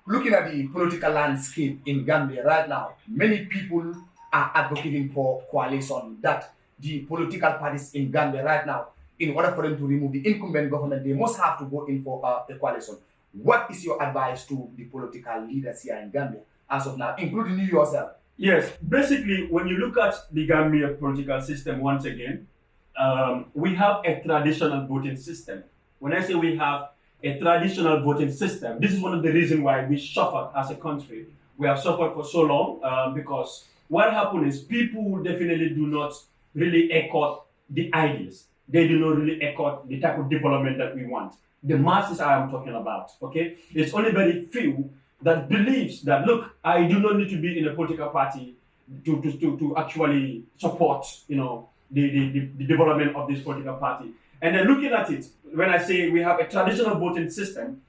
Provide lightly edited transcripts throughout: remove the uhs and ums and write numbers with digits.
looking at the political landscape in Gambia right now, many people are advocating for coalition that the political parties in Gambia right now, in order for them to remove the incumbent government, they must have to go in for a coalition. What is your advice to the political leaders here in Gambia as of now, including you yourself? Yes, basically, when you look at the Gambia political system, once again, we have a traditional voting system. When I say we have a traditional voting system, this is one of the reasons why we suffered as a country. We have suffered for so long because what happened is people definitely do not really echo the ideas. They do not really echo the type of development that we want. The masses I am talking about, okay? It's only very few that believes that, look, I do not need to be in a political party to actually support, the development of this political party. And then looking at it, when I say we have a traditional voting system,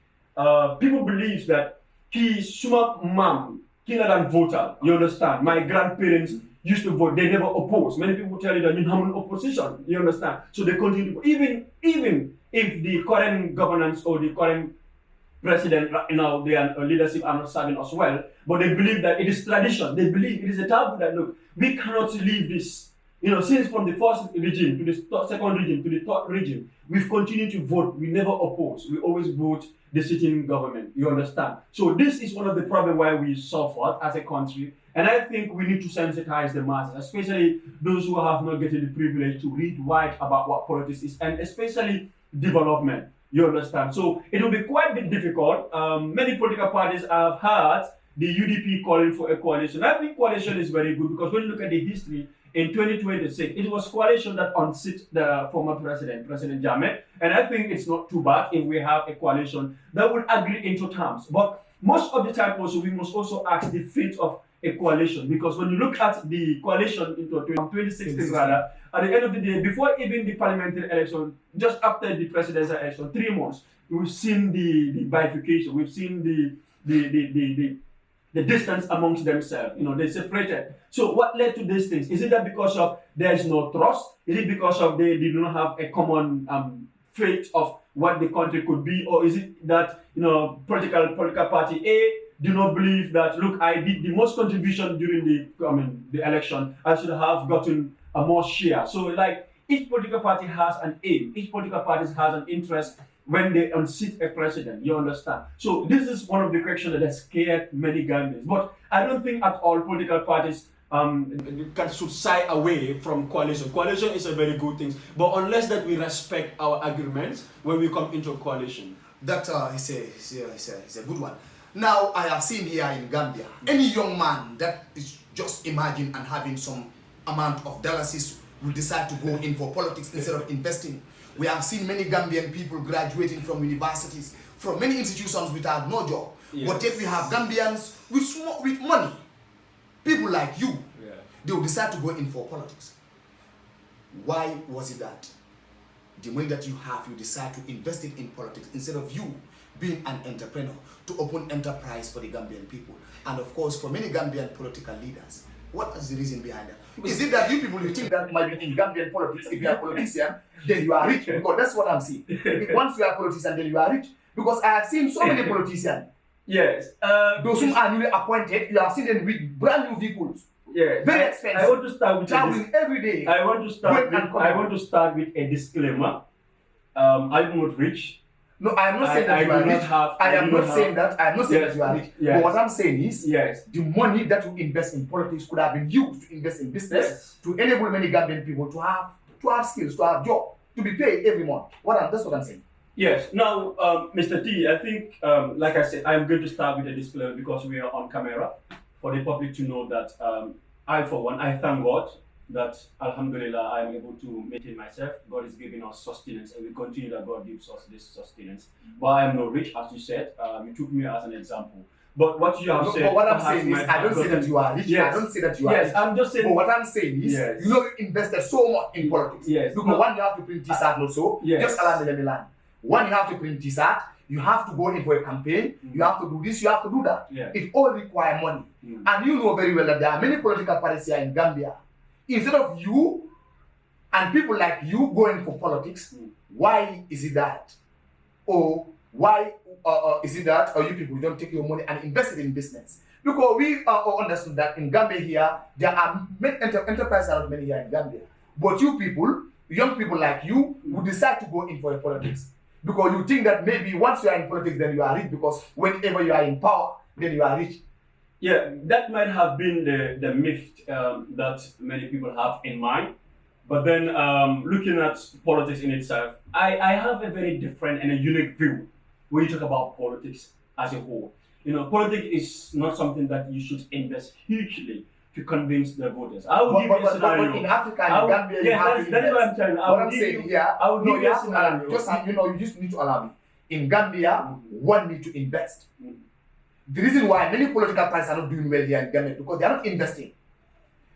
people believe that ki suma mam, killer than voter, you understand? My grandparents used to vote, they never opposed. Many people tell you that you have an opposition, you understand? So they continue to vote. Even if the current governance or the current president, their leadership are not serving us well, but they believe that it is tradition. They believe it is a taboo that, look, we cannot leave this. Since from the first regime to the second regime to the third regime, we've continued to vote. We never oppose. We always vote the sitting government. You understand? So this is one of the problems why we suffered as a country. And I think we need to sensitize the masses, especially those who have not getting the privilege to read wide about what politics is, and especially development. You understand? So it will be quite a bit difficult. Many political parties have had the UDP calling for a coalition. I think coalition is very good because when you look at the history, in 2026, it was coalition that unseated the former president, President Jammeh, and I think it's not too bad if we have a coalition that will agree into terms. But most of the time also, we must also ask the fate of a coalition, because when you look at the coalition into 2016 rather, at the end of the day, before even the parliamentary election, just after the presidential election, 3 months, we've seen the bifurcation, we've seen the distance amongst themselves, they separated. So what led to these things? Is it that because of there is no trust? Is it because of they do not have a common faith of what the country could be? Or is it that, political party A do not believe that, look, I did the most contribution during the election, I should have gotten a more share. So like each political party has an aim, each political party has an interest when they unseat a president, you understand? So this is one of the questions that has scared many Gambians. But I don't think at all political parties should shy away from coalition. Coalition is a very good thing, but unless that we respect our agreements when we come into a coalition. That is a good one. Now, I have seen here in Gambia, any young man that is just imagining and having some amount of dollars will decide to go in for politics instead of investing. We have seen many Gambian people graduating from universities, from many institutions without no job. Yes. But yet we have Gambians with money. People like you, they will decide to go in for politics. Why was it that the money that you have, you decide to invest it in politics instead of you being an entrepreneur to open enterprise for the Gambian people? And of course, for many Gambian political leaders, what is the reason behind that? Is it that you people, you think that might be in Gambian politics, if you are a politician, then you are rich? Because that's what I'm seeing. Once you are a politician, then you are rich. Because I have seen so many politicians. Yes. Those who are newly appointed, you have seen them with brand new vehicles. Yeah. Very expensive. I want to start with traveling every day. I want to start with a disclaimer. I'm not rich. No, I am not saying that you are rich. I am not saying that. I am not saying that you are rich. But what I'm saying is, the money that you invest in politics could have been used to invest in business to enable many Gambian people to have skills, to have job, to be paid every month. That's what I'm saying. Yes. Now, Mr. T, I think, like I said, I'm going to start with a disclaimer because we are on camera for the public to know that I, for one, I thank God that, alhamdulillah, I am able to maintain myself. God is giving us sustenance, and we continue that God gives us this sustenance. But I am not rich, as you said. You took me as an example. But what you have said... But what I'm saying is, I don't say that you are rich. Yes. I don't say that you are rich. Yes, I'm just saying... But what I'm saying is, you invested so much in politics. Yes. Because one, you have to print T-shirt also. Yes. Just allow me, let me land. One, you have to print T-shirt. You have to go in for a campaign. You have to do this, you have to do that. Yeah. It all requires money. And you know very well that there are many political parties here in Gambia. Instead of you and people like you going for politics, why is it that? Or Why is it that you people don't take your money and invest it in business? Because we understood that in Gambia here, there are many enterprises are not many here in Gambia. But you people, young people like you, who decide to go in for politics. Because you think that maybe once you are in politics, then you are rich, because whenever you are in power, then you are rich. Yeah, that might have been the myth that many people have in mind. But then looking at politics in itself, I have a very different and a unique view when you talk about politics as a whole. You know, politics is not something that you should invest hugely to convince the voters. I will give you a scenario. But in Africa and Gambia, you have to that is what I'm telling you. What I'm saying here, I will give you a scenario. You just need to allow me. In Gambia, one need to invest. The reason why many political parties are not doing well here in Gambia because they are not investing.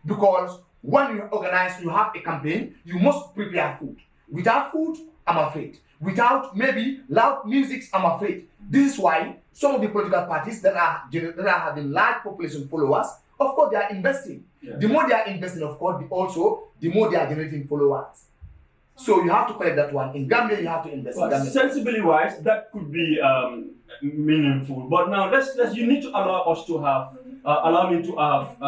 Because when you organize, you have a campaign, you must prepare food. Without food, I'm afraid. Without maybe loud music, I'm afraid. This is why some of the political parties that are having large population followers, of course, they are investing. Yeah. The more they are investing, of course, the more they are generating followers. So you have to correct that one. In Gambia, you have to invest. Well, sensibly wise, that could be meaningful. But now, you need to allow me to have.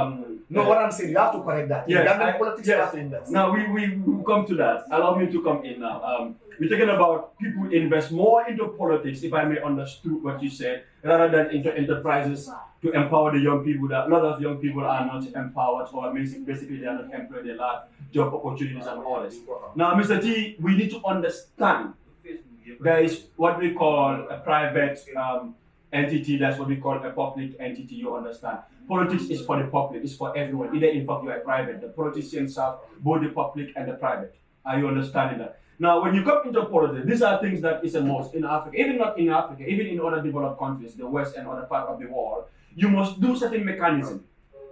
No, what I'm saying, you have to correct that. Yes, in Gambian politics, you have to invest. Now we come to that. Allow me to come in now. We're talking about people invest more into politics, if I may understand what you said, rather than into enterprises to empower the young people. That a lot of young people are not empowered, or basically they are not employed. They lack job opportunities and all this. Now, Mr. T, we need to understand there is what we call a private entity. That's what we call a public entity. You understand? Politics is for the public. It's for everyone. Either in fact you are private. The politicians serve both the public and the private. Are you understanding that? Now, when you come into politics, these are things that is a must in Africa. Even not in Africa, even in other developed countries, the West and other part of the world, you must do certain mechanism,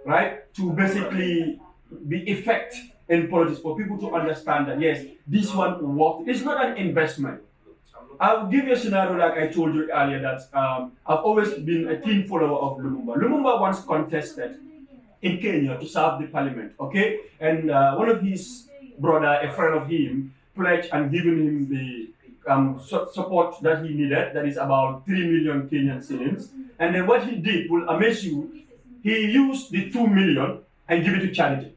right, to basically be effective in politics for people to understand that yes, this one works. It's not an investment. I'll give you a scenario like I told you earlier that I've always been a keen follower of Lumumba. Lumumba once contested in Kenya to serve the parliament, okay? And one of his brother, a friend of him, pledged and given him the support that he needed, that is about 3 million Kenyan cedis. And then what he did will amaze you. He used the 2 million and give it to charity.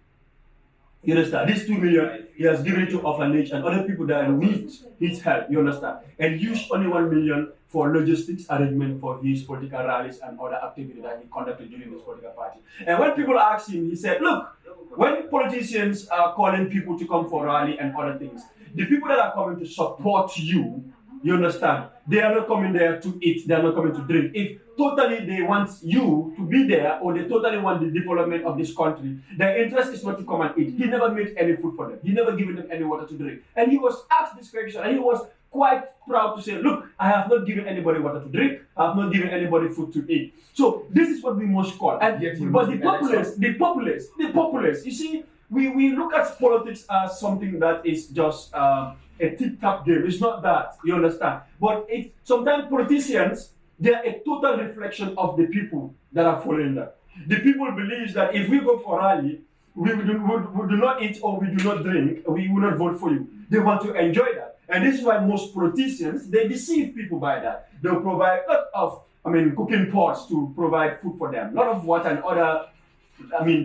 You understand? This 2 million, he has given it to orphanage and other people that need his help, you understand? And used only 1 million for logistics arrangement for his political rallies and other activities that he conducted during his political party. And when people asked him, he said, look, when politicians are calling people to come for rally and other things, the people that are coming to support you, you understand, they are not coming there to eat, they are not coming to drink. If totally they want you to be there, or they totally want the development of this country, their interest is not to come and eat. He never made any food for them. He never given them any water to drink. And he was asked this question, and he was quite proud to say, look, I have not given anybody water to drink, I have not given anybody food to eat. So this is what we must call. And but the populace, you see, we look at politics as something that is just a tic-tac game. It's not that, you understand? But sometimes politicians, they are a total reflection of the people that are following them. The people believe that if we go for rally, we do not eat or we do not drink, we will not vote for you. They want to enjoy that. And this is why most politicians, they deceive people by that. They'll provide a lot of, cooking pots to provide food for them, a lot of water and other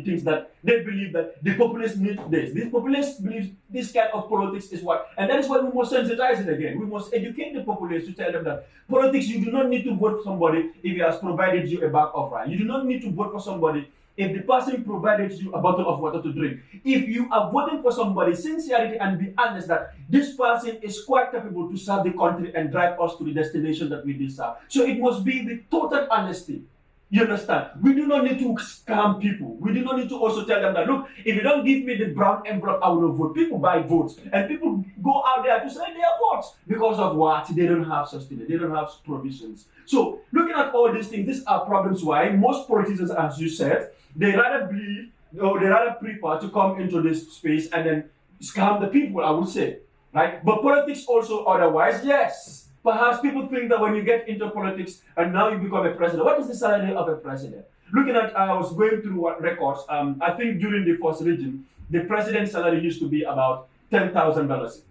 things that they believe that the populace need this. The populace believes this kind of politics is what, and that is why we must sensitize it again. We must educate the populace to tell them that politics, you do not need to vote for somebody if he has provided you a bag of rice. You do not need to vote for somebody if the person provided you a bottle of water to drink. If you are voting for somebody, sincerity and be honest that this person is quite capable to serve the country and drive us to the destination that we deserve. So it must be with total honesty. You understand? We do not need to scam people. We do not need to also tell them that, look, if you don't give me the brown envelope, I will not vote. People buy votes. And people go out there to say their votes. Because of what? They don't have sustenance. They don't have provisions. So, looking at all these things, these are problems why most politicians, as you said, they rather believe, or they rather prefer to come into this space and then scam the people, I would say. Right? But politics also otherwise, yes. Perhaps people think that when you get into politics and now you become a president, what is the salary of a president? Looking at, I was going through records, I think during the first regime, the president's salary used to be about $10,000.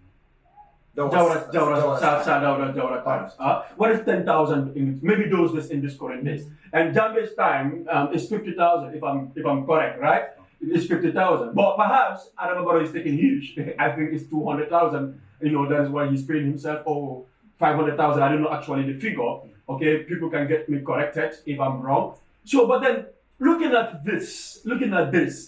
What is 10,000 in maybe those days in this current days? And Gambia's time is 50,000 if I'm correct, right? It's 50,000. But perhaps Adama Barrow is taking huge. I think it's 200,000. You know, that is why he's paying himself 500,000. I don't know actually the figure. Okay, people can get me corrected if I'm wrong. So, but then looking at this,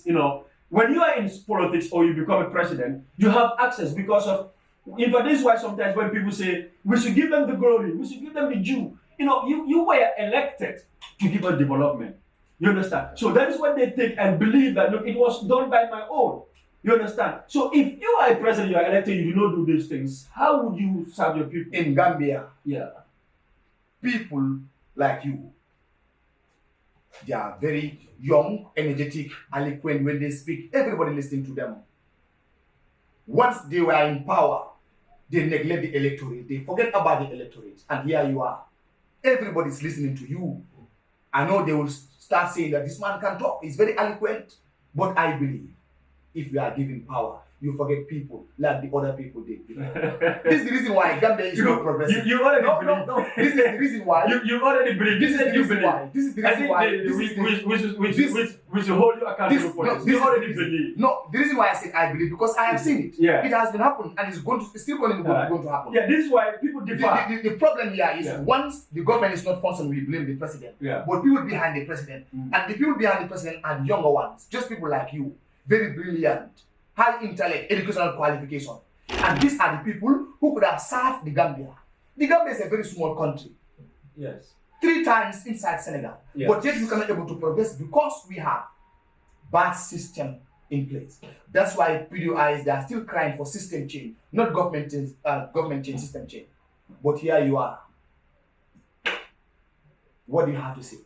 you know, when you are in politics or you become a president, you have access because of. In fact, this is why sometimes when people say we should give them the glory, we should give them the due, you know, you were elected to give us development. You understand? So that is what they take and believe that look, it was done by my own. You understand? So if you are a president, you are elected, you do not do these things, how would you serve your people? In Gambia, Yeah. people like you, they are very young, energetic, eloquent when they speak. Everybody listening to them. Once they were in power, they neglect the electorate. They forget about the electorate. And here you are. Everybody's listening to you. I know they will start saying that this man can talk. He's very eloquent. But I believe if you are given power, you forget people like the other people did before. This is the reason why Gambia is not progressive. You already No. This is the reason why. You already believe. This is the reason why. This is the reason why. We should hold you accountable for this. You already believe. No, the reason why I said I believe because I have seen it. Yeah. It has been happening and it's still going to happen. Yeah, this is why people differ. The problem here is once the government is not functioning, we blame the president. Yeah. But people behind the president, and the people behind the president are the younger ones, just people like you, very brilliant, high intellect, educational qualification. And these are the people who could have served the Gambia. The Gambia is a very small country. Yes. 3 times inside Senegal. Yes. But yet we cannot able to progress because we have bad system in place. That's why PDIs, they are still crying for system change, not government change, system change. But here you are. What do you have to say?